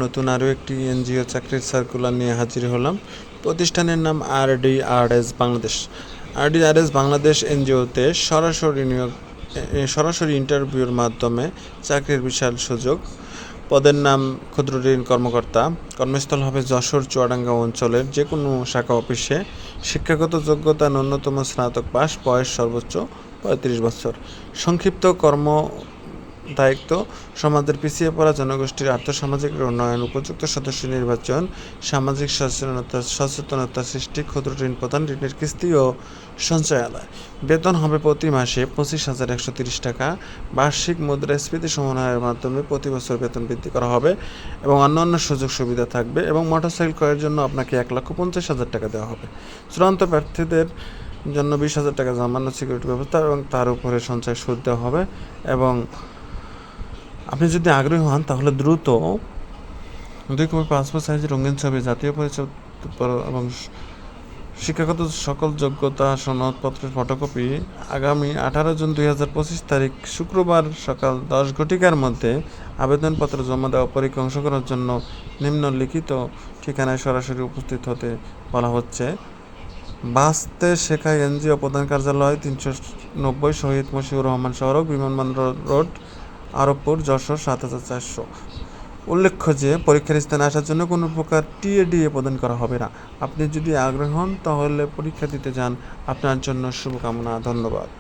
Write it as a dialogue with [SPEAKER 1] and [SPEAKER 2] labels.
[SPEAKER 1] নতুন আরও একটি এনজিও চাকরির সার্কুলার নিয়ে হাজির হলাম। প্রতিষ্ঠানের নাম RDRS বাংলাদেশ। RDRS বাংলাদেশ এনজিওতে সরাসরি ইন্টারভিউর মাধ্যমে চাকরির বিশাল সুযোগ। পদের নাম ক্ষুদ্র ঋণ কর্মকর্তা। কর্মস্থল হবে যশোর চুয়াডাঙ্গা অঞ্চলের যে কোনো শাখা অফিসে। শিক্ষাগত যোগ্যতা ন্যূনতম স্নাতক পাস, বয়স সর্বোচ্চ 35 বছর। সংক্ষিপ্ত দায়িত্ব: সমাজের পিছিয়ে পড়া জনগোষ্ঠীর আর্থসামাজিক উন্নয়ন, উপযুক্ত সদস্য নির্বাচন, সামাজিক সচেতনতা সৃষ্টি, ক্ষুদ্র ঋণ প্রদান, ঋণের কিস্তি ও সঞ্চয়ালয়। বেতন হবে প্রতি মাসে 25,130 টাকা। বার্ষিক মুদ্রাস্ফীতি সমন্বয়ের মাধ্যমে প্রতি বছর বেতন বৃদ্ধি করা হবে এবং অন্যান্য সুযোগ সুবিধা থাকবে এবং মোটরসাইকেল ক্রয়ের জন্য আপনাকে 1,50,000 টাকা দেওয়া হবে। চূড়ান্ত প্রার্থীদের জন্য 20,000 টাকা জমানো সিকিউরিটি ব্যবস্থা এবং তার উপরে সঞ্চয় সুদ দেওয়া হবে। এবং আপনি যদি আগ্রহী হন তাহলে দ্রুত 2 কপি পাসপোর্ট সাইজের রঙিন ছবি, জাতীয় পরিচয়পত্র এবং শিক্ষাগত সকল যোগ্যতা সনদপত্রের ফটোকপি আগামী 18 জুন 2025 তারিখ শুক্রবার সকাল 10 ঘটিকার মধ্যে আবেদনপত্র জমা দেওয়া। পরীক্ষা অংশগ্রহণের জন্য নিম্নলিখিত ঠিকানায় সরাসরি উপস্থিত হতে বলা হচ্ছে: বাঁচতে শেখায় এনজিও প্রধান কার্যালয়, 390 শহীদ মশিউর রহমান সড়ক, বিমানবন্দর রোড, আরবপুর, যশোর 7400। উল্লেখ্য যে পরীক্ষার স্থানে আসার জন্য কোনো প্রকার টিএডিএ প্রদান করা হবে না। আপনি যদি আগ্রহী হন তাহলে পরীক্ষা দিতে যান। আপনার জন্য শুভকামনা। ধন্যবাদ।